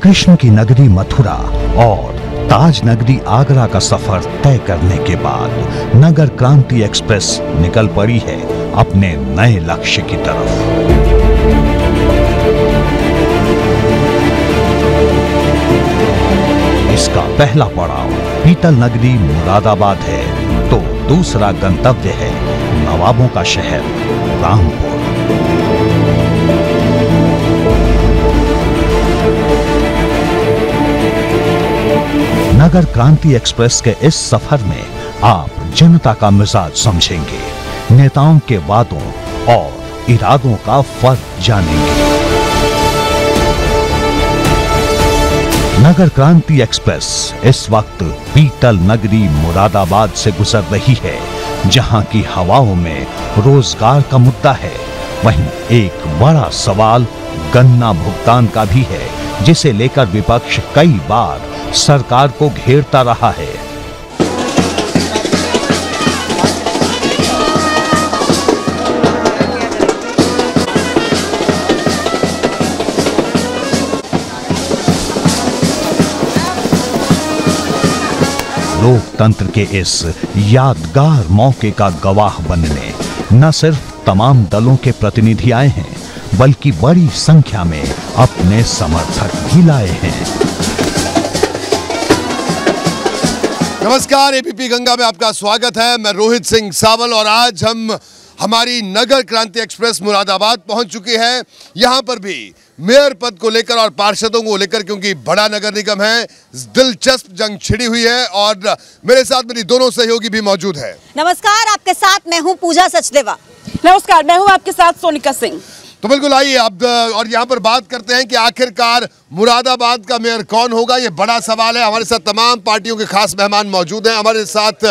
कृष्ण की नगरी मथुरा और ताज नगरी आगरा का सफर तय करने के बाद नगर क्रांति एक्सप्रेस निकल पड़ी है अपने नए लक्ष्य की तरफ। इसका पहला पड़ाव पीतल नगरी मुरादाबाद है तो दूसरा गंतव्य है नवाबों का शहर रामपुर। नगर क्रांति एक्सप्रेस के इस सफर में आप जनता का मिजाज समझेंगे, नेताओं के वादों और इरादों का फर्क जानेंगे। नगर क्रांति एक्सप्रेस इस वक्त पीतल नगरी मुरादाबाद से गुजर रही है, जहां की हवाओं में रोजगार का मुद्दा है। वहीं एक बड़ा सवाल गन्ना भुगतान का भी है, जिसे लेकर विपक्ष कई बार सरकार को घेरता रहा है। लोकतंत्र के इस यादगार मौके का गवाह बनने न सिर्फ तमाम दलों के प्रतिनिधि आए हैं, बल्कि बड़ी संख्या में अपने समर्थक भी लाए हैं। नमस्कार, एबीपी गंगा में आपका स्वागत है। मैं रोहित सिंह सावल और आज हम हमारी नगर क्रांति एक्सप्रेस मुरादाबाद पहुंच चुकी है। यहां पर भी मेयर पद को लेकर और पार्षदों को लेकर, क्योंकि बड़ा नगर निगम है, दिलचस्प जंग छिड़ी हुई है और मेरे साथ मेरी दोनों सहयोगी भी मौजूद है। नमस्कार, आपके साथ मैं हूं पूजा सचदेवा। नमस्कार, मैं हूं आपके साथ सोनिका सिंह। तो बिल्कुल आइए अब और यहाँ पर बात करते हैं कि आखिरकार मुरादाबाद का मेयर कौन होगा। ये बड़ा सवाल है। हमारे साथ तमाम पार्टियों के खास मेहमान मौजूद हैं। हमारे साथ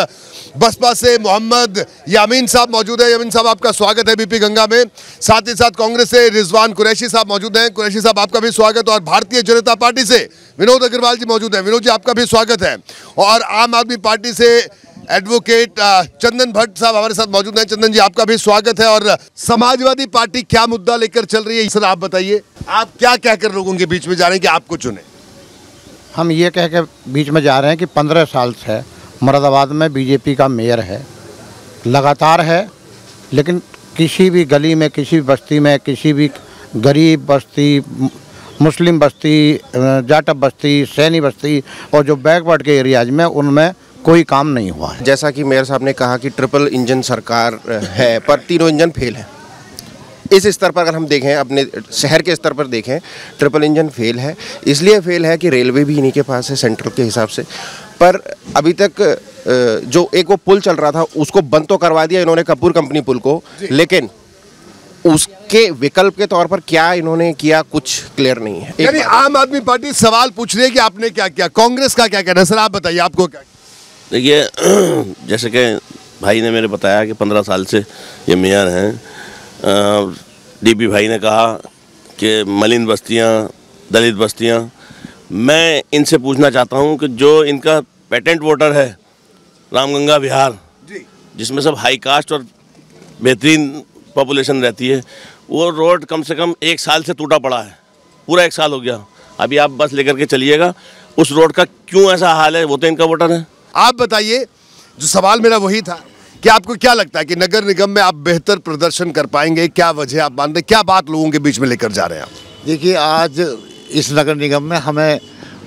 बसपा से मोहम्मद यामीन साहब मौजूद है। यामीन साहब, आपका स्वागत है एबीपी गंगा में। साथ ही साथ कांग्रेस से रिजवान कुरैशी साहब मौजूद हैं। कुरैशी साहब, आपका भी स्वागत। और भारतीय जनता पार्टी से विनोद अग्रवाल जी मौजूद हैं। विनोद जी, आपका भी स्वागत है। और आम आदमी पार्टी से एडवोकेट चंदन भट्ट साहब हमारे साथ मौजूद हैं। चंदन जी, आपका भी स्वागत है। और समाजवादी पार्टी क्या मुद्दा लेकर चल रही है, सर आप बताइए। आप क्या कहकर लोगों के बीच में जा रहे हैं कि आपको चुने? हम ये कह के बीच में जा रहे हैं कि 15 साल से मुरादाबाद में बीजेपी का मेयर है, लगातार है, लेकिन किसी भी गली में, किसी भी बस्ती में, किसी भी गरीब बस्ती, मुस्लिम बस्ती, जाटव बस्ती, सैनी बस्ती और जो बैकवर्ड के एरियाज में, उनमें कोई काम नहीं हुआ है। जैसा कि मेयर साहब ने कहा कि ट्रिपल इंजन सरकार है, पर तीनों इंजन फेल है। इस स्तर पर अगर हम देखें, अपने शहर के स्तर पर देखें, ट्रिपल इंजन फेल है। इसलिए फेल है कि रेलवे भी इन्हीं के पास है सेंट्रल के हिसाब से। पर अभी तक जो एक वो पुल चल रहा था उसको बंद तो करवा दिया इन्होंने, कपूर कंपनी पुल को, लेकिन उसके विकल्प के तौर पर क्या इन्होंने किया कुछ क्लियर नहीं है। यानी आम आदमी पार्टी सवाल पूछ रही है कि आपने क्या किया, कांग्रेस का क्या कहना है? सर आप बताइए, आपको क्या? देखिए, जैसे कि भाई ने मेरे बताया कि 15 साल से ये मेयर हैं। डीपी भाई ने कहा कि मलिन बस्तियां, दलित बस्तियां। मैं इनसे पूछना चाहता हूं कि जो इनका पेटेंट वोटर है रामगंगा बिहार, जिसमें सब हाई कास्ट और बेहतरीन पॉपुलेशन रहती है, वो रोड कम से कम 1 साल से टूटा पड़ा है। पूरा 1 साल हो गया। अभी आप बस लेकर के चलिएगा, उस रोड का क्यों ऐसा हाल है? वो तो इनका वोटर है। आप बताइए, जो सवाल मेरा वही था कि आपको क्या लगता है कि नगर निगम में आप बेहतर प्रदर्शन कर पाएंगे? क्या वजह आप मानते हैं? क्या बात लोगों के बीच में लेकर जा रहे हैं आप? देखिए, आज इस नगर निगम में हमें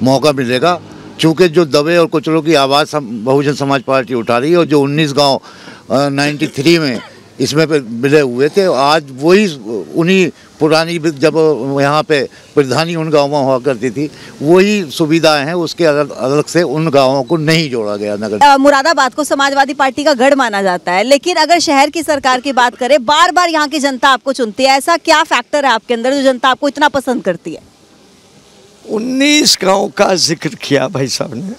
मौका मिलेगा, चूँकि जो दबे और कुचलों की आवाज़ बहुजन समाज पार्टी उठा रही है, और जो 19 गाँव 93 में इसमें मिले हुए थे, आज वही उन्हीं पुरानी, जब यहाँ पे प्रधानी उन गाँवों में हुआ करती थी, वही सुविधाएं हैं। उसके अलग से उन गाँवों को नहीं जोड़ा गया नगर। मुरादाबाद को समाजवादी पार्टी का गढ़ माना जाता है, लेकिन अगर शहर की सरकार की बात करें, बार बार यहाँ की जनता आपको चुनती है। ऐसा क्या फैक्टर है आपके अंदर जो जनता आपको इतना पसंद करती है? 19 गाँव का जिक्र किया भाई साहब ने।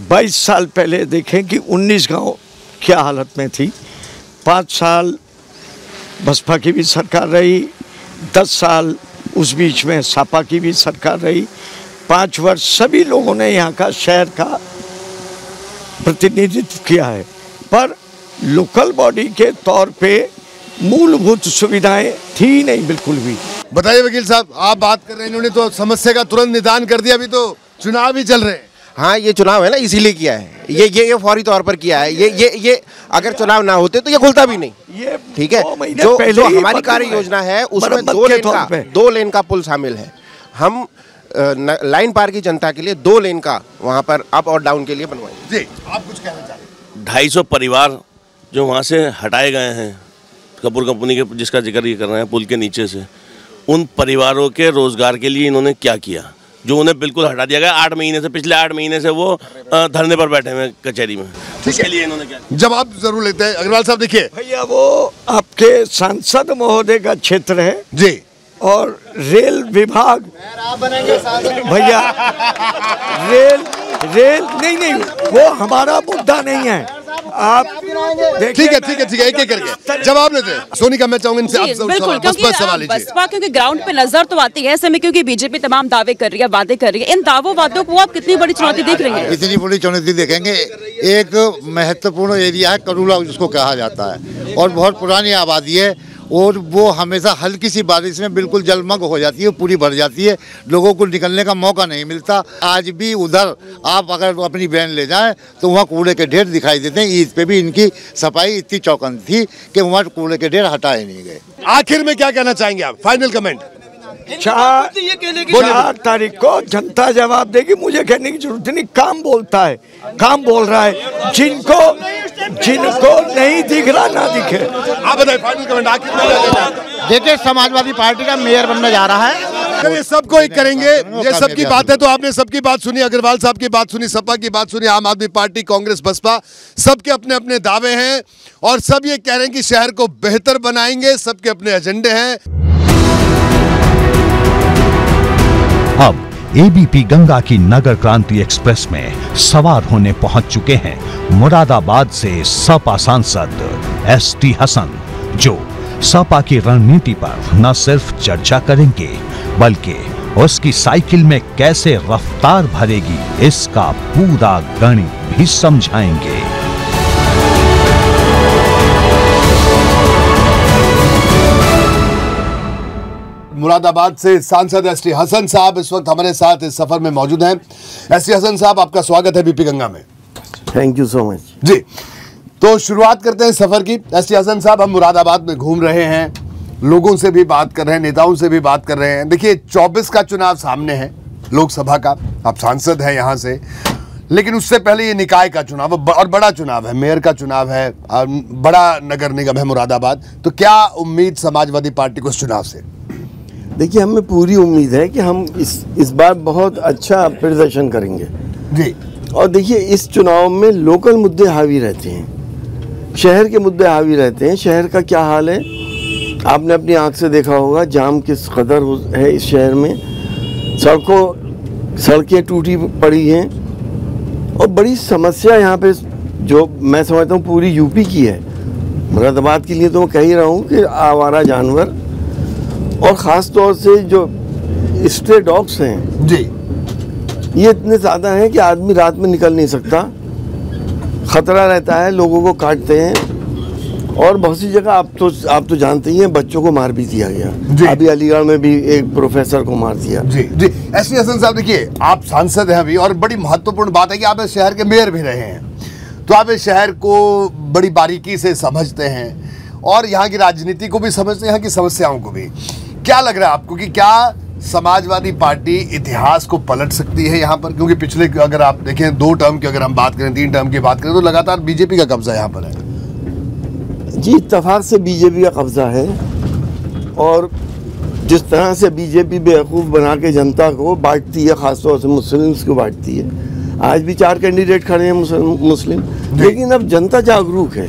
22 साल पहले देखें कि 19 गाँव क्या हालत में थी। 5 साल बसपा की भी सरकार रही, 10 साल उस बीच में सपा की भी सरकार रही। 5 वर्ष सभी लोगों ने यहाँ का, शहर का प्रतिनिधित्व किया है, पर लोकल बॉडी के तौर पे मूलभूत सुविधाएं थी नहीं, बिल्कुल भी। बताइए वकील साहब, आप बात कर रहे हैं, इन्होंने तो समस्या का तुरंत निदान कर दिया, अभी तो चुनाव ही चल रहे हैं। हाँ, ये चुनाव है ना, इसीलिए किया है, ये फौरी तौर पर किया है। ये अगर चुनाव ना होते तो ये खुलता भी नहीं। ये ठीक है, जो हमारी कार्य योजना है उसमें 2 लेन का पुल शामिल है। हम लाइन पार की जनता के लिए 2 लेन का वहाँ पर अप और डाउन के लिए बनवाएंगे। जी, आप कुछ कहना चाह रहे हैं? 250 परिवार जो वहाँ से हटाए गए हैं, कपूर कंपनी के जिसका जिक्र ये कर रहे हैं, पुल के नीचे से, उन परिवारों के रोजगार के लिए इन्होंने क्या किया जो उन्हें बिल्कुल हटा दिया गया। 8 महीने से, पिछले 8 महीने से वो धरने पर बैठे हुए कचहरी में। इसके लिए इन्होंने क्या किया? जवाब जरूर लेते हैं। अग्रवाल साहब देखिए, भैया वो आपके सांसद महोदय का क्षेत्र है जी, और रेल विभाग भैया रेल नहीं वो हमारा मुद्दा नहीं है। आप ठीक है, एक एक करके जवाब लेते हैं। सोनिका, मैं चाहूंगा इनसे आप बिल्कुल, क्योंकि बसपा क्योंकि ग्राउंड पे नजर तो आती है ऐसे में, क्योंकि बीजेपी तमाम दावे कर रही है, वादे कर रही है। इन वादों को आप कितनी बड़ी चुनौती देख रही हैं? इतनी बड़ी चुनौती देखेंगे। एक महत्वपूर्ण एरिया है करूला जिसको कहा जाता है, और बहुत पुरानी आबादी है, और वो हमेशा हल्की सी बारिश में बिल्कुल जलमग्न हो जाती है, पूरी भर जाती है, लोगों को निकलने का मौका नहीं मिलता। आज भी उधर आप अगर अपनी वैन ले जाएं तो वहाँ कूड़े के ढेर दिखाई देते हैं। ईद पे भी इनकी सफाई इतनी चौकन्नी थी कि वहाँ कूड़े के ढेर हटाए नहीं गए। आखिर में क्या कहना चाहेंगे आप? Final comment. 4 तारीख को जनता जवाब देगी, मुझे कहने की जरूरत नहीं। काम बोलता है, काम बोल रहा है, जिनको नहीं दिख रहा ना दिखे। आप बताइए फाइनल कमेंट आखिर में। देखिए, समाजवादी पार्टी का मेयर बनने जा रहा है। ये सबको एक करेंगे, ये सबकी बात है। तो आपने सबकी बात सुनी, अग्रवाल साहब की बात सुनी, सपा की बात सुनी, आम आदमी पार्टी, कांग्रेस, बसपा, सबके अपने अपने दावे हैं और सब ये कह रहे हैं कि शहर को बेहतर बनाएंगे। सबके अपने एजेंडे हैं। अब एबीपी गंगा की नगर क्रांति एक्सप्रेस में सवार होने पहुंच चुके हैं मुरादाबाद से सपा सांसद एसटी हसन, जो सपा की रणनीति पर न सिर्फ चर्चा करेंगे बल्कि उसकी साइकिल में कैसे रफ्तार भरेगी इसका पूरा गणित भी समझाएंगे। मुरादाबाद से सांसद एसटी हसन साहब इस वक्त हमारे साथ इस सफर में मौजूद हैं। एसटी हसन साहब, आपका स्वागत है बीपी गंगा में। थैंक यू सो मच जी। तो शुरुआत करते हैं सफर की। एसटी हसन साहब, हम मुरादाबाद में घूम रहे हैं, लोगों से भी बात कर रहे हैं, नेताओं से भी बात कर रहे हैं। देखिए, 24 का चुनाव सामने है, लोकसभा का, आप सांसद हैं यहाँ से, लेकिन उससे पहले ये निकाय का चुनाव और बड़ा चुनाव है, मेयर का चुनाव है, बड़ा नगर निगम है मुरादाबाद। तो क्या उम्मीद समाजवादी पार्टी को इस चुनाव से? देखिए, हमें पूरी उम्मीद है कि हम इस बार बहुत अच्छा प्रदर्शन करेंगे जी। और देखिए, इस चुनाव में लोकल मुद्दे हावी रहते हैं, शहर के मुद्दे हावी रहते हैं। शहर का क्या हाल है आपने अपनी आंख से देखा होगा, जाम किस कदर है इस शहर में, सड़कें टूटी पड़ी हैं, और बड़ी समस्या यहाँ पे जो मैं समझता हूँ पूरी यूपी की है। मुरादाबाद के लिए तो मैं कह ही रहा हूँ कि आवारा जानवर और ख़ास तौर से जो स्ट्रे डॉग्स हैं जी, ये इतने ज़्यादा हैं कि आदमी रात में निकल नहीं सकता, ख़तरा रहता है, लोगों को काटते हैं। और बहुत सी जगह आप तो जानते ही हैं, बच्चों को मार भी दिया गया। अभी अलीगढ़ में भी एक प्रोफेसर को मार दिया। जी जी। एसटी हसन साहब, देखिए, आप सांसद हैं अभी, और बड़ी महत्वपूर्ण बात है कि आप इस शहर के मेयर भी रहे हैं, तो आप इस शहर को बड़ी बारीकी से समझते हैं और यहाँ की राजनीति को भी समझते हैं, यहाँ की समस्याओं को भी। क्या लग रहा है आपको कि क्या समाजवादी पार्टी इतिहास को पलट सकती है यहाँ पर? क्योंकि पिछले, अगर आप देखें 2 टर्म की अगर हम बात करें, 3 टर्म की बात करें, तो लगातार बीजेपी का कब्जा यहाँ पर है। जी, इत्तेफाक से बीजेपी का कब्जा है, और जिस तरह से बीजेपी बेवकूफ़ बना के जनता को बांटती है, खासतौर से मुस्लिम्स को बांटती है। आज भी 4 कैंडिडेट खड़े हैं मुस्लिम, लेकिन अब जनता जागरूक है,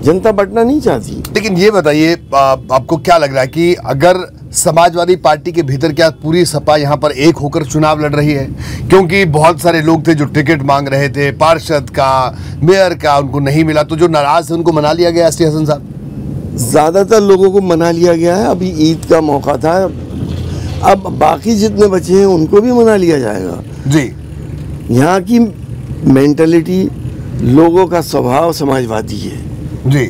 जनता बंटना नहीं चाहती। लेकिन ये बताइए, आपको क्या लग रहा है कि अगर समाजवादी पार्टी के भीतर क्या पूरी सपा यहाँ पर एक होकर चुनाव लड़ रही है? क्योंकि बहुत सारे लोग थे जो टिकट मांग रहे थे, पार्षद का, मेयर का, उनको नहीं मिला, तो जो नाराज थे उनको मना लिया गया। एसटी हसन साहब, ज़्यादातर लोगों को मना लिया गया है। अभी ईद का मौका था, अब बाकी जितने बचे हैं उनको भी मना लिया जाएगा। जी। यहाँ की मेंटालिटी, लोगों का स्वभाव समाजवादी है जी।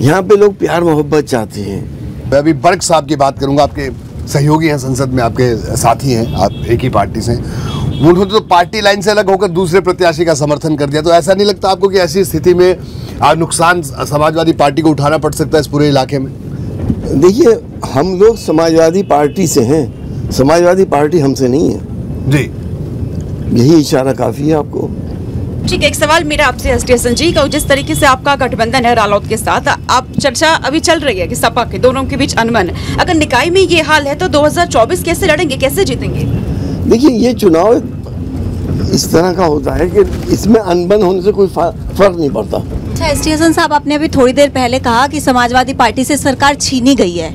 यहाँ पे लोग प्यार मोहब्बत चाहते हैं। मैं अभी बर्क साहब की बात करूंगा, आपके सहयोगी हैं संसद में, आपके साथी हैं, आप एक ही पार्टी से, उन्होंने तो पार्टी लाइन से अलग होकर दूसरे प्रत्याशी का समर्थन कर दिया। तो ऐसा नहीं लगता आपको कि ऐसी स्थिति में नुकसान समाजवादी पार्टी को उठाना पड़ सकता है इस पूरे इलाके में? देखिए, हम लोग समाजवादी पार्टी से हैं, समाजवादी पार्टी हमसे नहीं है जी। यही इशारा काफी है आपको। ठीक है, एक सवाल मेरा आपसे एसटी हसन जी का, जिस तरीके से आपका गठबंधन है रालोद के साथ, आप चर्चा अभी चल रही है कि सपा के दोनों के बीच अनबन है, अगर निकाय में ये हाल है तो 2024 कैसे लड़ेंगे, कैसे जीतेंगे? देखिए, ये चुनाव इस तरह का होता है कि इसमें अनबन होने से कोई फर्क नहीं पड़ता। अच्छा, एसटी हसन साहब, आपने अभी थोड़ी देर पहले कहा कि समाजवादी पार्टी से सरकार छीनी गई है,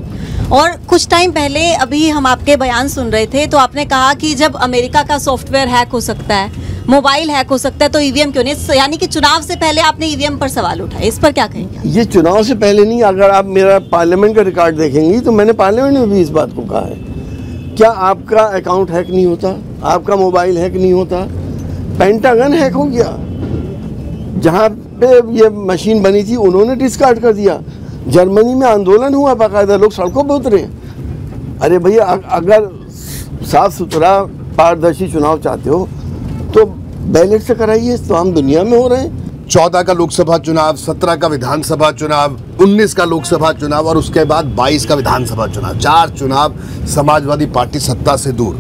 और कुछ टाइम पहले अभी हम आपके बयान सुन रहे थे तो आपने कहा कि जब अमेरिका का सॉफ्टवेयर हैक हो सकता है, मोबाइल हैक हो सकता है, तो ईवीएम क्यों नहीं? यानी कि चुनाव से पहले आपने ईवीएम पर सवाल उठाए, इस पर क्या कहेंगे? ये चुनाव से पहले नहीं, अगर आप मेरा पार्लियामेंट का रिकॉर्ड देखेंगी तो मैंने पार्लियामेंट में भी इस बात को कहा है। क्या आपका अकाउंट हैक नहीं होता? आपका मोबाइल हैक नहीं होता? पेंटागन हैक हो गया, जहाँ पे ये मशीन बनी थी उन्होंने डिस्कार्ड कर दिया। जर्मनी में आंदोलन हुआ, बाकायदा लोग सड़कों पर उतरे। अरे भैया, अगर साफ सुथरा पारदर्शी चुनाव चाहते हो तो बैलेट से कराइए, तो हम दुनिया में हो रहे हैं। 14 का लोकसभा चुनाव, 17 का विधानसभा चुनाव, 19 का लोकसभा चुनाव और उसके बाद 22 का विधानसभा चुनाव, 4 चुनाव समाजवादी पार्टी सत्ता से दूर।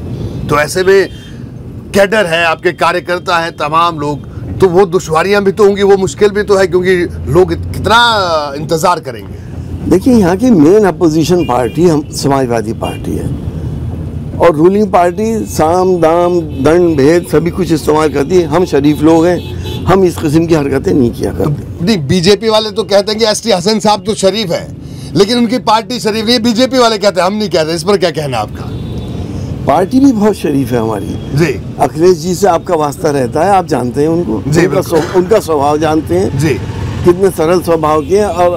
तो ऐसे में कैडर है, आपके कार्यकर्ता हैं, तमाम लोग, तो वो दुश्वारियां भी तो होंगी, वो मुश्किल भी तो है, क्योंकि लोग कितना इंतजार करेंगे। देखिए, यहाँ की मेन अपोजिशन पार्टी हम समाजवादी पार्टी है, और रूलिंग पार्टी साम दाम दंड भेद सभी कुछ इस्तेमाल करती है। हम शरीफ लोग हैं, हम इस किस्म की हरकतें नहीं किया करते। नहीं, बीजेपी वाले तो कहते हैं कि एसटी हसन साहब तो शरीफ है, लेकिन उनकी पार्टी शरीफ नहीं है। बीजेपी वाले कहते हैं, हम नहीं कहते। इस पर क्या कहना आपका? पार्टी भी बहुत शरीफ है हमारी जी। अखिलेश जी से आपका वास्ता रहता है, आप जानते हैं उनको, उनका स्वभाव जानते हैं जी, कितने सरल स्वभाव के हैं, और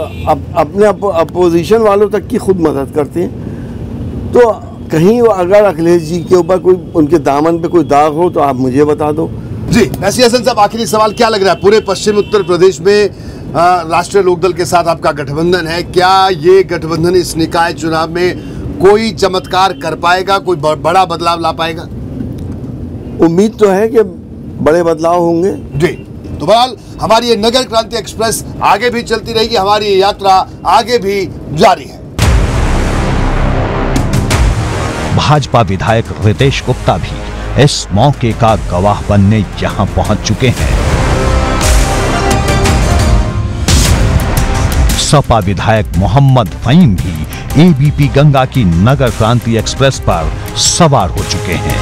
अपने अपोजिशन वालों तक की खुद मदद करते हैं। तो कहीं अगर अखिलेश जी के ऊपर कोई, उनके दामन पे कोई दाग हो तो आप मुझे बता दो। जी। एसटी हसन साहब, आखिरी सवाल, क्या लग रहा है पूरे पश्चिम उत्तर प्रदेश में राष्ट्रीय लोकदल के साथ आपका गठबंधन है, क्या ये गठबंधन इस निकाय चुनाव में कोई चमत्कार कर पाएगा, कोई बड़ा बदलाव ला पाएगा? उम्मीद तो है कि बड़े बदलाव होंगे जी। तो बहरहाल हमारी ये नगर क्रांति एक्सप्रेस आगे भी चलती रहेगी, हमारी ये यात्रा आगे भी जारी है। भाजपा विधायक रितेश गुप्ता भी इस मौके का गवाह बनने यहां पहुंच चुके हैं। सपा विधायक मोहम्मद फहीम भी एबीपी गंगा की नगर क्रांति एक्सप्रेस पर सवार हो चुके हैं।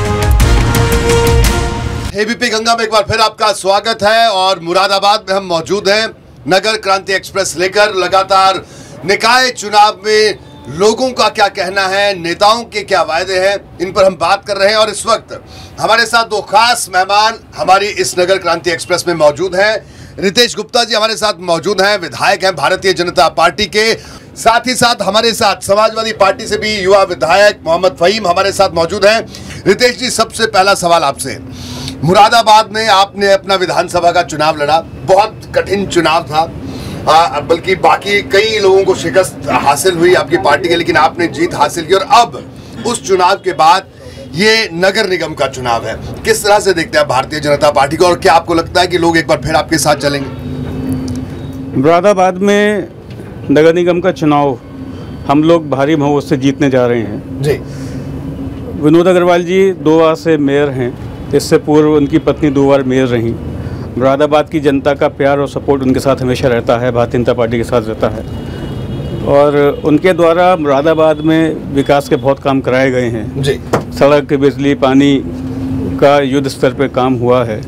एबीपी गंगा में एक बार फिर आपका स्वागत है, और मुरादाबाद में हम मौजूद हैं नगर क्रांति एक्सप्रेस लेकर। लगातार निकाय चुनाव में लोगों का क्या कहना है, नेताओं के क्या वायदे हैं, इन पर हम बात कर रहे हैं। और इस वक्त हमारे साथ 2 खास मेहमान हमारी इस नगर क्रांति एक्सप्रेस में मौजूद हैं। रितेश गुप्ता जी हमारे साथ मौजूद हैं, विधायक हैं भारतीय जनता पार्टी के। साथ ही साथ हमारे साथ समाजवादी पार्टी से भी युवा विधायक मोहम्मद फहीम हमारे साथ मौजूद हैं। रितेश जी, सबसे पहला सवाल आपसे, मुरादाबाद में आपने अपना विधानसभा का चुनाव लड़ा, बहुत कठिन चुनाव था, बल्कि बाकी कई लोगों को शिकस्त हासिल हुई आपकी पार्टी के, लेकिन आपने जीत हासिल की। और अब उस चुनाव के बाद ये नगर निगम का चुनाव है, किस तरह से देखते हैं भारतीय जनता पार्टी को, और क्या आपको लगता है कि लोग एक बार फिर आपके साथ चलेंगे? मुरादाबाद में नगर निगम का चुनाव हम लोग भारी बहुमत से जीतने जा रहे हैं जी। विनोद अग्रवाल जी 2 बार से मेयर हैं, इससे पूर्व उनकी पत्नी 2 बार मेयर रहीं। मुरादाबाद की जनता का प्यार और सपोर्ट उनके साथ हमेशा रहता है, भारतीय जनता पार्टी के साथ रहता है, और उनके द्वारा मुरादाबाद में विकास के बहुत काम कराए गए हैं जी। सड़क, बिजली, पानी का युद्ध स्तर पे काम हुआ है।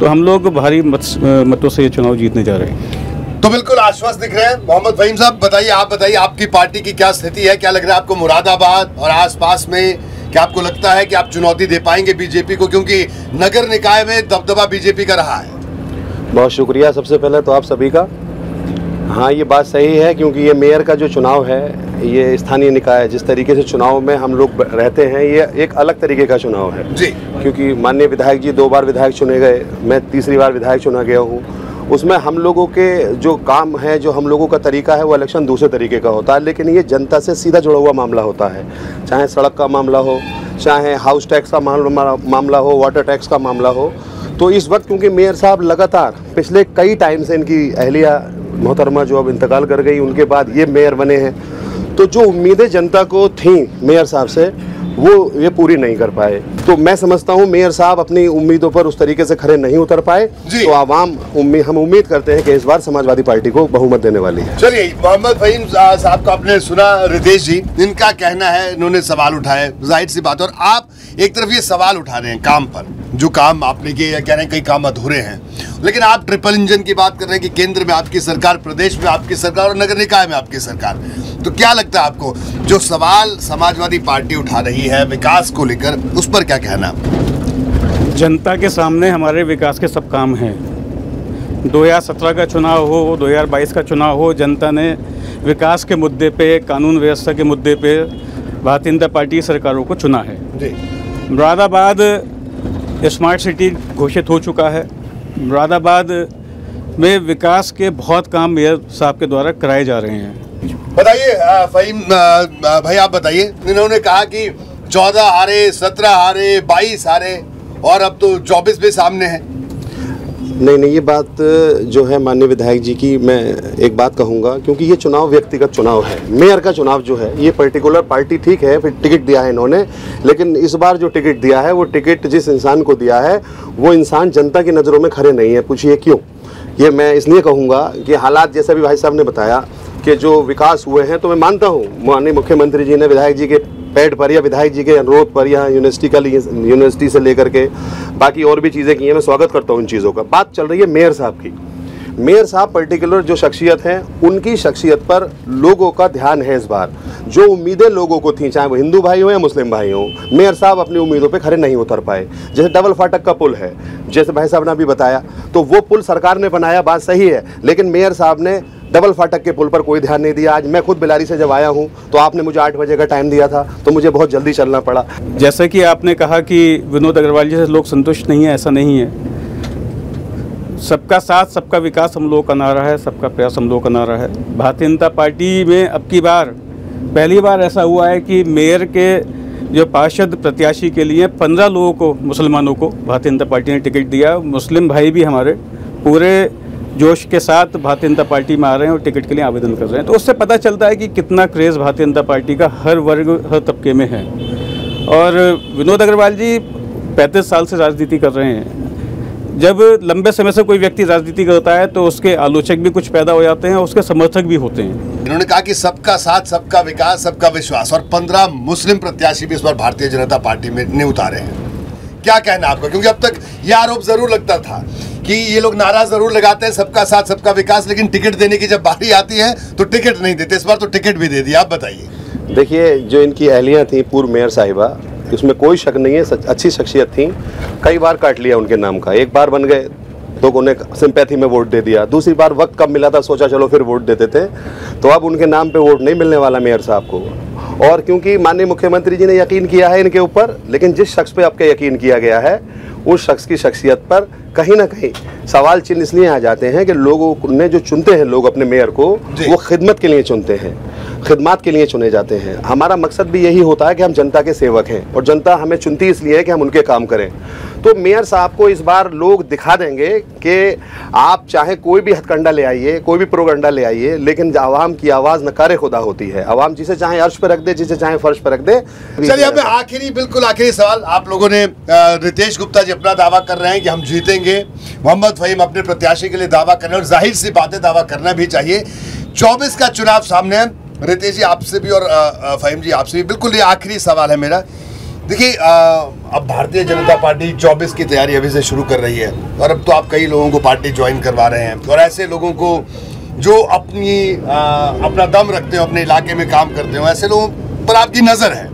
तो हम लोग भारी मतों से ये चुनाव जीतने जा रहे हैं। तो बिल्कुल आश्वस्त दिख रहे हैं। मोहम्मद फहीम साहब, बताइए आपकी पार्टी की क्या स्थिति है, क्या लग रहा है आपको मुरादाबाद और आसपास में? क्या आपको लगता है कि आप चुनौती दे पाएंगे बीजेपी को, क्योंकि नगर निकाय में दबदबा बीजेपी का रहा है? बहुत शुक्रिया सबसे पहले तो आप सभी का। हाँ, ये बात सही है, क्योंकि ये मेयर का जो चुनाव है, ये स्थानीय निकाय, जिस तरीके से चुनाव में हम लोग रहते हैं, ये एक अलग तरीके का चुनाव है जी। क्योंकि माननीय विधायक जी 2 बार विधायक चुने गए, मैं तीसरी बार विधायक चुना गया हूँ, उसमें हम लोगों के जो काम है, जो हम लोगों का तरीका है, वो इलेक्शन दूसरे तरीके का होता है, लेकिन ये जनता से सीधा जुड़ा हुआ मामला होता है। चाहे सड़क का मामला हो, चाहे हाउस टैक्स का मामला हो, वाटर टैक्स का मामला हो। तो इस वक्त क्योंकि मेयर साहब लगातार पिछले कई टाइम से, इनकी अहलिया मोहतरमा जो अब इंतकाल कर गई, उनके बाद ये मेयर बने हैं, तो जो उम्मीदें जनता को थी मेयर साहब से वो ये पूरी नहीं कर पाए। तो मैं समझता हूँ मेयर साहब अपनी उम्मीदों पर उस तरीके से खरे नहीं उतर पाए। तो आवाम हम उम्मीद करते हैं कि इस बार समाजवादी पार्टी को बहुमत देने वाली है। चलिए, मोहम्मद फहीम साहब का आपने सुना, रितेश जी इनका कहना है, इन्होंने सवाल उठाए, जाहिर सी बात है। और आप एक तरफ ये सवाल उठा रहे हैं काम पर, जो काम आपने किए, या कह रहे हैं कई काम अधूरे हैं, लेकिन आप ट्रिपल इंजन की बात कर रहे हैं कि केंद्र में आपकी सरकार, प्रदेश में आपकी सरकार और नगर निकाय में आपकी सरकार। तो क्या लगता है आपको, जो सवाल समाजवादी पार्टी उठा रही है विकास को लेकर, उस पर क्या कहना? जनता के सामने हमारे विकास के सब काम हैं। 2017 का चुनाव हो, 2022 का चुनाव हो, जनता ने विकास के मुद्दे पे, कानून व्यवस्था के मुद्दे पे भारतीय जनता पार्टी सरकारों को चुना है। मुरादाबाद स्मार्ट सिटी घोषित हो चुका है। मुरादाबाद में विकास के बहुत काम मेयर साहब के द्वारा कराए जा रहे हैं। बताइए फहीम भाई, आप बताइए। इन्होंने कहा कि 14 हारे, 17 हारे, 22 हारे और अब तो 24 भी सामने है। नहीं, ये बात जो है माननीय विधायक जी की, मैं एक बात कहूँगा, क्योंकि ये चुनाव व्यक्तिगत चुनाव है। मेयर का चुनाव जो है, ये पर्टिकुलर पार्टी ठीक है, फिर टिकट दिया है इन्होंने, लेकिन इस बार जो टिकट दिया है, वो टिकट जिस इंसान को दिया है, वो इंसान जनता की नज़रों में खड़े नहीं है। पूछिए क्यों? ये मैं इसलिए कहूँगा कि हालात जैसे भी भाई साहब ने बताया कि जो विकास हुए हैं, तो मैं मानता हूँ माननीय मुख्यमंत्री जी ने विधायक जी के पैड पर या विधायक जी के अनुरोध पर, या यूनिवर्सिटी से लेकर के बाकी और भी चीज़ें की हैं, मैं स्वागत करता हूँ इन चीज़ों का। बात चल रही है मेयर साहब की। मेयर साहब पर्टिकुलर जो शख्सियत हैं, उनकी शख्सियत पर लोगों का ध्यान है इस बार। जो उम्मीदें लोगों को थी, चाहे वो हिंदू भाई हो या मुस्लिम भाई हो, मेयर साहब अपनी उम्मीदों पे खरे नहीं उतर पाए। जैसे डबल फाटक का पुल है, जैसे भाई साहब ने अभी बताया, तो वो पुल सरकार ने बनाया, बात सही है, लेकिन मेयर साहब ने डबल फाटक के पुल पर कोई ध्यान नहीं दिया। आज मैं खुद बिलारी से जब आया हूं, तो आपने मुझे 8 बजे का टाइम दिया था, तो मुझे बहुत जल्दी चलना पड़ा। जैसे कि आपने कहा कि विनोद अग्रवाल जी से लोग संतुष्ट नहीं है, ऐसा नहीं है। सबका साथ, सबका विकास हम लोग का नारा है, सबका प्रयास हम लोग का नारा है। भारतीय जनता पार्टी में अब की बार पहली बार ऐसा हुआ है कि मेयर के जो पार्षद प्रत्याशी के लिए 15 लोगों को, मुसलमानों को भारतीय जनता पार्टी ने टिकट दिया। मुस्लिम भाई भी हमारे पूरे जोश के साथ भारतीय जनता पार्टी में आ रहे हैं और टिकट के लिए आवेदन कर रहे हैं। तो उससे पता चलता है कि कितना क्रेज़ भारतीय जनता पार्टी का हर वर्ग, हर तबके में है। और विनोद अग्रवाल जी 35 साल से राजनीति कर रहे हैं। जब लंबे समय से कोई व्यक्ति राजनीति करता है तो उसके आलोचक भी कुछ पैदा हो जाते हैं और उसके समर्थक भी होते हैं। इन्होंने कहा कि सबका साथ, सबका विकास, सबका विश्वास, और 15 मुस्लिम प्रत्याशी भी इस बार भारतीय जनता पार्टी में नहीं उतारे हैं। क्या कहना आपका? क्योंकि अब तक यह आरोप जरूर लगता था कि ये लोग नारा जरूर लगाते हैं, सबका साथ, सबका विकास, लेकिन टिकट देने की जब बारी आती है तो टिकट नहीं देते। इस बार तो टिकट भी दे दिया। आप बताइए। देखिए, जो इनकी अहलियाँ थी पूर्व मेयर साहिबा, उसमें कोई शक नहीं है, अच्छी शख्सियत थी। कई बार काट लिया उनके नाम का। एक बार बन गए तो उन्हें सिंपैथी में वोट दे दिया, दूसरी बार वक्त कब मिला था, सोचा चलो फिर वोट देते थे। तो अब उनके नाम पे वोट नहीं मिलने वाला मेयर साहब को। और क्योंकि माननीय मुख्यमंत्री जी ने यकीन किया है इनके ऊपर, लेकिन जिस शख्स पे आपका यकीन किया गया है, उस शख्स की शख्सियत पर कहीं ना कहीं सवाल चिन्ह इसलिए आ जाते हैं कि लोगों ने जो चुनते हैं लोग अपने मेयर को, वो खिदमत के लिए चुनते हैं, खिदमत के लिए चुने जाते हैं। हमारा मकसद भी यही होता है कि हम जनता के सेवक हैं, और जनता हमें चुनती इसलिए है कि हम उनके काम करें। तो मेयर साहब को इस बार लोग दिखा देंगे कि आप चाहे कोई भी हथकंडा ले आइए, कोई भी प्रोगंडा ले आइए, लेकिन आवाम की आवाज़ नकारे खुदा होती है। आवाम जिसे चाहे अर्श पर रख दे, जिसे चाहे फर्श पर रख दे। चलिए, अब आखिरी, बिल्कुल आखिरी सवाल। आप लोगों ने, रितेश गुप्ता जी अपना दावा कर रहे हैं कि हम जीतेंगे, मोहम्मद फहीम अपने प्रत्याशी के लिए दावा कर रहे हैं, और जाहिर सी बात है, दावा करना भी चाहिए। 24 का चुनाव सामने है। रितेश जी आपसे भी और फहीम जी आपसे भी, बिल्कुल ये आखिरी सवाल है मेरा। देखिए, अब भारतीय जनता पार्टी 24 की तैयारी अभी से शुरू कर रही है, और अब तो आप कई लोगों को पार्टी ज्वाइन करवा रहे हैं, और ऐसे लोगों को जो अपना दम रखते हो, अपने इलाके में काम करते हो, ऐसे लोगों पर आपकी नज़र है।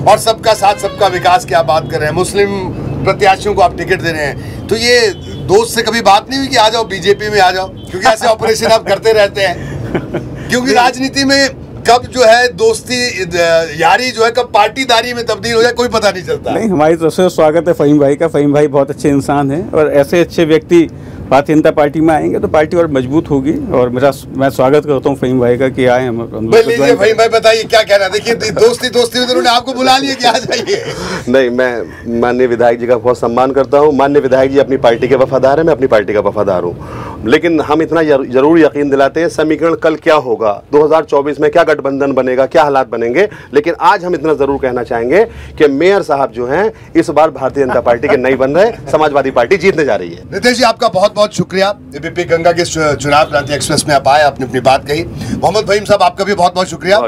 और सबका साथ, सबका विकास की आप बात कर रहे हैं, मुस्लिम प्रत्याशियों को आप टिकट दे रहे हैं। तो ये दोस्त से कभी बात नहीं हुई कि आ जाओ बीजेपी में आ जाओ? क्योंकि ऐसे ऑपरेशन आप करते रहते हैं। क्योंकि राजनीति में कब जो है दोस्ती, यारी जो है कब पार्टीदारी में तब्दील हो जाए, कोई पता नहीं चलता। नहीं, हमारी तरफ से स्वागत है फहीम भाई का। फहीम भाई बहुत अच्छे इंसान हैं, और ऐसे अच्छे व्यक्ति भारतीय जनता पार्टी में आएंगे तो पार्टी और मजबूत होगी। और मैं स्वागत करता हूँ फ़हीम भाई का कि आए हम। फ़हीम भाई बताइए क्या कहना। देखिए दोस्ती उन्होंने आपको बुला लिया कि आ जाइए। नहीं, मैं माननीय विधायक जी का बहुत सम्मान करता हूँ। माननीय विधायक जी अपनी पार्टी के वफादार हैं, मैं अपनी पार्टी का वफादार हूँ। लेकिन हम इतना जरूर यकीन दिलाते हैं, समीकरण कल क्या होगा, 2024 में क्या गठबंधन बनेगा, क्या हालात बनेंगे, लेकिन आज हम इतना जरूर कहना चाहेंगे कि मेयर साहब जो हैं इस बार भारतीय जनता पार्टी के नहीं बन रहे, समाजवादी पार्टी जीतने जा रही है। नितेश जी आपका बहुत बहुत शुक्रिया। एबीपी गंगा के चुनाव क्रांति एक्सप्रेस में आप आए, आपने अपनी बात कही। मोहम्मद फ़हीम साहब आपका भी बहुत बहुत शुक्रिया।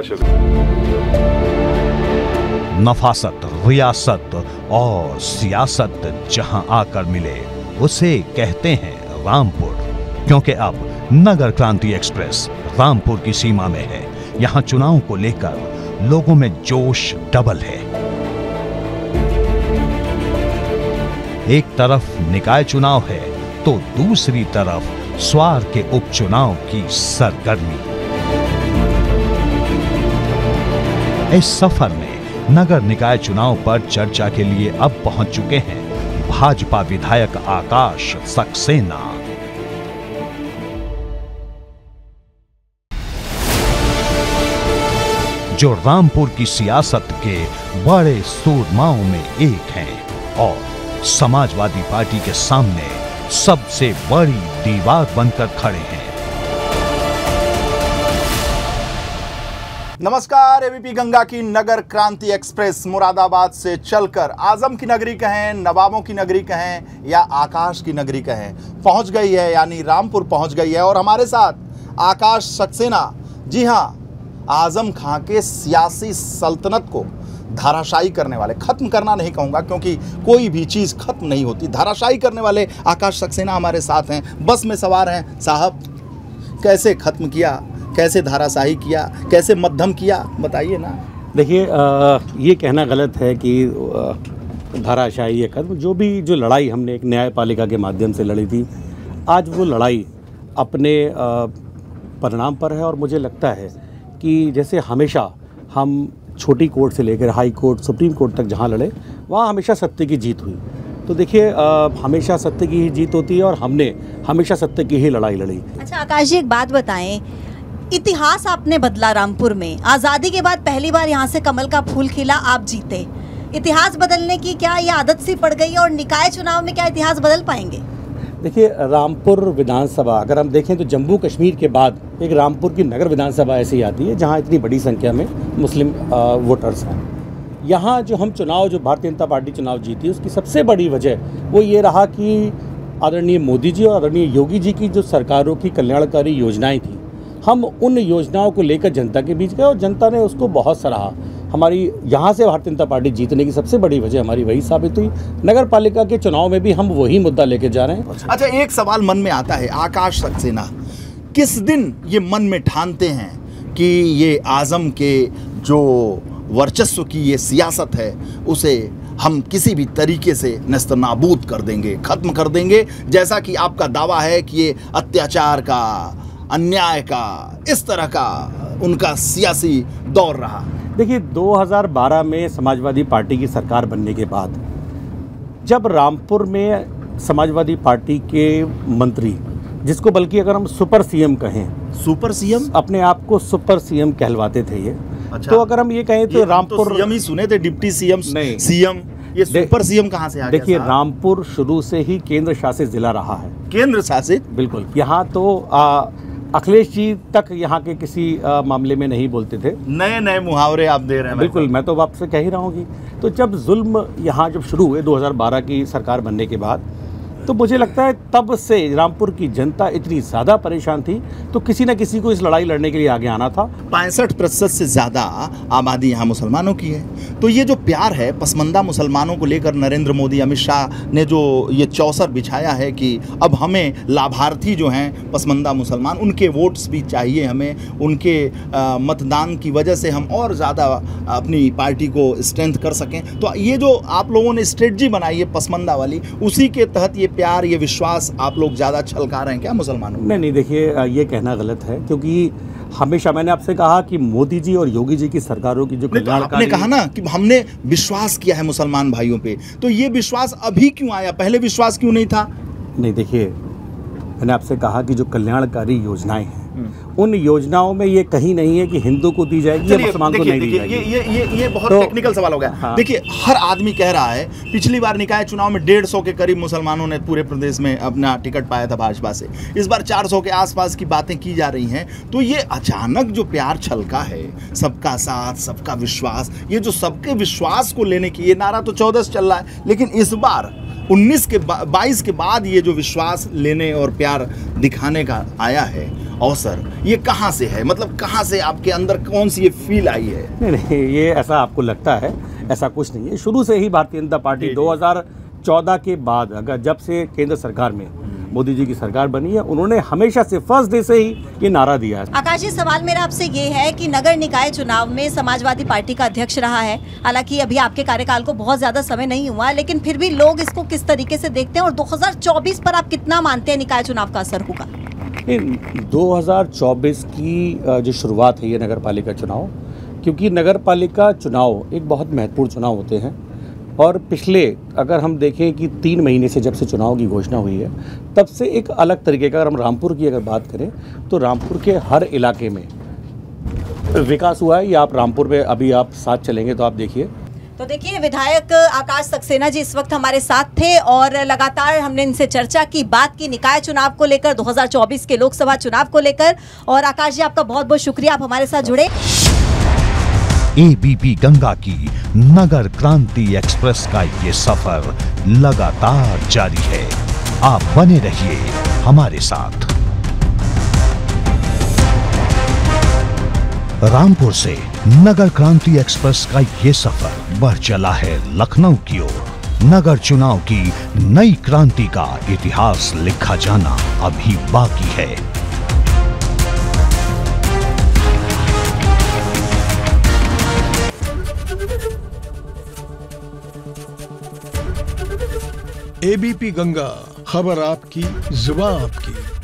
नफासत, रियासत और सियासत जहां आकर मिले उसे कहते हैं रामपुर, क्योंकि अब नगर क्रांति एक्सप्रेस रामपुर की सीमा में है। यहां चुनाव को लेकर लोगों में जोश डबल है। एक तरफ निकाय चुनाव है तो दूसरी तरफ स्वार के उपचुनाव की सरगर्मी। इस सफर में नगर निकाय चुनाव पर चर्चा के लिए अब पहुंच चुके हैं भाजपा विधायक आकाश सक्सेना। जो रामपुर की सियासत के बड़े सूरमाओं में एक हैं और समाजवादी पार्टी के सामने सबसे बड़ी दीवार बनकर खड़े हैं। नमस्कार, एबीपी गंगा की नगर क्रांति एक्सप्रेस मुरादाबाद से चलकर आजम की नगरी कहें, नवाबों की नगरी कहें या आकाश की नगरी कहें, पहुंच गई है, यानी रामपुर पहुंच गई है। और हमारे साथ आकाश सक्सेना, जी हां, आजम खां के सियासी सल्तनत को धाराशायी करने वाले, खत्म करना नहीं कहूँगा क्योंकि कोई भी चीज़ खत्म नहीं होती, धाराशायी करने वाले आकाश सक्सेना हमारे साथ हैं, बस में सवार हैं। साहब, कैसे खत्म किया, कैसे धाराशाही किया, कैसे मध्यम किया, बताइए ना। देखिए, ये कहना गलत है कि धाराशाही है खत्म। जो लड़ाई हमने एक न्यायपालिका के माध्यम से लड़ी थी, आज वो लड़ाई अपने परिणाम पर है। और मुझे लगता है कि जैसे हमेशा हम छोटी कोर्ट से लेकर हाई कोर्ट, सुप्रीम कोर्ट तक जहाँ लड़े, वहाँ हमेशा सत्य की जीत हुई। तो देखिए, हमेशा सत्य की ही जीत होती है और हमने हमेशा सत्य की ही लड़ाई लड़ी। अच्छा आकाश जी, एक बात बताएं, इतिहास आपने बदला रामपुर में। आज़ादी के बाद पहली बार यहाँ से कमल का फूल खिला, आप जीते। इतिहास बदलने की क्या ये आदत सी पड़ गई और निकाय चुनाव में क्या इतिहास बदल पाएंगे? देखिए, रामपुर विधानसभा अगर हम देखें तो जम्मू कश्मीर के बाद एक रामपुर की नगर विधानसभा ऐसी आती है जहाँ इतनी बड़ी संख्या में मुस्लिम वोटर्स हैं। यहाँ जो भारतीय जनता पार्टी चुनाव जीती, उसकी सबसे बड़ी वजह वो ये रहा कि आदरणीय मोदी जी और आदरणीय योगी जी की जो सरकारों की कल्याणकारी योजनाएं थी, हम उन योजनाओं को लेकर जनता के बीच गए और जनता ने उसको बहुत सराहा। हमारी यहाँ से भारतीय जनता पार्टी जीतने की सबसे बड़ी वजह हमारी वही साबित हुई। नगर पालिका के चुनाव में भी हम वही मुद्दा लेके जा रहे हैं। अच्छा, एक सवाल मन में आता है, आकाश सक्सेना, किस दिन ये मन में ठानते हैं कि ये आजम के जो वर्चस्व की ये सियासत है उसे हम किसी भी तरीके से नस्तनाबूद कर देंगे, खत्म कर देंगे, जैसा कि आपका दावा है कि ये अत्याचार का, अन्याय का, इस तरह का उनका सियासी दौर रहा? देखिए, 2012 में समाजवादी पार्टी की सरकार बनने के बाद जब रामपुर में समाजवादी पार्टी के मंत्री, जिसको बल्कि अगर हम सुपर सीएम कहें, सुपर सीएम, अपने आप को सुपर सीएम कहलवाते थे ये। अच्छा, तो अगर हम ये कहें तो रामपुर तो सीएम ही सुने थे, डिप्टी सीएम नहीं, सीएम, ये सुपर सीएम कहाँ से आ गया? देखिए, रामपुर शुरू से ही केंद्र शासित जिला रहा है। केंद्र शासित? बिल्कुल। यहाँ तो अखिलेश जी तक यहाँ के किसी मामले में नहीं बोलते थे। नए नए मुहावरे आप दे रहे हैं। बिल्कुल, मैं तो आपसे कह ही रहा हूँ कि तो जब जुल्म यहाँ जब शुरू हुए 2012 की सरकार बनने के बाद, तो मुझे लगता है तब से रामपुर की जनता इतनी ज़्यादा परेशान थी तो किसी न किसी को इस लड़ाई लड़ने के लिए आगे आना था। 65% से ज़्यादा आबादी यहाँ मुसलमानों की है। तो ये जो प्यार है पसमंदा मुसलमानों को लेकर, नरेंद्र मोदी, अमित शाह ने जो ये चौसर बिछाया है कि अब हमें लाभार्थी जो हैं पसमंदा मुसलमान, उनके वोट्स भी चाहिए हमें, उनके मतदान की वजह से हम और ज़्यादा अपनी पार्टी को स्ट्रेंथ कर सकें। तो ये जो आप लोगों ने स्ट्रेटजी बनाई है पसमंदा वाली, उसी के तहत ये प्यार, ये विश्वास आप लोग ज़्यादा छलका रहे हैं क्या मुसलमानों? नहीं, देखिए, ये कहना गलत है क्योंकि हमेशा मैंने आपसे कहा कि मोदी जी और योगी जी की सरकारों की जो कल्याणकारी, आपने कहा ना कि हमने विश्वास किया है मुसलमान भाइयों पे, तो ये विश्वास अभी क्यों आया, पहले विश्वास क्यों नहीं था? नहीं, देखिए, मैंने आपसे कहा कि जो कल्याणकारी योजनाएं हैं उन योजनाओं में ये कहीं नहीं है कि हिंदू को दी जाएगी या मुसलमान को नहीं दी जाएगी। ये बहुत टेक्निकल सवाल हो गया। हाँ। देखिए, हर आदमी कह रहा है, पिछली बार निकाय चुनाव में 150 के करीब मुसलमानों ने पूरे प्रदेश में अपना टिकट पाया था भाजपा से, इस बार 400 के आसपास की बातें की जा रही हैं। तो ये अचानक जो प्यार छलका है, सबका साथ सबका विश्वास, ये जो सबके विश्वास को लेने की ये नारा तो 14 से चल रहा है, लेकिन इस बार 22 के बाद ये जो विश्वास लेने और प्यार दिखाने का आया है अवसर, ये कहाँ से है? मतलब कहाँ से आपके अंदर कौन सी ये फील आई है? नहीं, ये ऐसा आपको लगता है, ऐसा कुछ नहीं है। शुरू से ही भारतीय जनता पार्टी 2014 के बाद, अगर जब से केंद्र सरकार में मोदी जी की सरकार बनी है, उन्होंने हमेशा से फर्स्ट डे से ही ये नारा दिया है। आकाश जी, सवाल मेरा आपसे ये है कि नगर निकाय चुनाव में समाजवादी पार्टी का अध्यक्ष रहा है, हालांकि अभी आपके कार्यकाल को बहुत ज्यादा समय नहीं हुआ, लेकिन फिर भी लोग इसको किस तरीके से देखते हैं और 2024 पर आप कितना मानते हैं निकाय चुनाव का असर होगा? 2024 की जो शुरुआत है ये नगर पालिका चुनाव, क्योंकि नगर पालिका चुनाव एक बहुत महत्वपूर्ण चुनाव होते हैं और पिछले, अगर हम देखें कि 3 महीने से जब से चुनाव की घोषणा हुई है, तब से एक अलग तरीके का, अगर हम रामपुर की अगर बात करें तो रामपुर के हर इलाके में विकास हुआ है। या आप रामपुर में अभी आप साथ चलेंगे तो आप देखिए। तो देखिए, विधायक आकाश सक्सेना जी इस वक्त हमारे साथ थे और लगातार हमने इनसे चर्चा की, बात की निकाय चुनाव को लेकर, 2024 के लोकसभा चुनाव को लेकर। और आकाश जी, आपका बहुत बहुत शुक्रिया, आप हमारे साथ जुड़े। एबीपी गंगा की नगर क्रांति एक्सप्रेस का ये सफर लगातार जारी है। आप बने रहिए हमारे साथ। रामपुर से नगर क्रांति एक्सप्रेस का ये सफर बढ़ चला है लखनऊ की ओर। नगर चुनाव की नई क्रांति का इतिहास लिखा जाना अभी बाकी है। एबीपी गंगा, खबर आपकी, जुबान आपकी।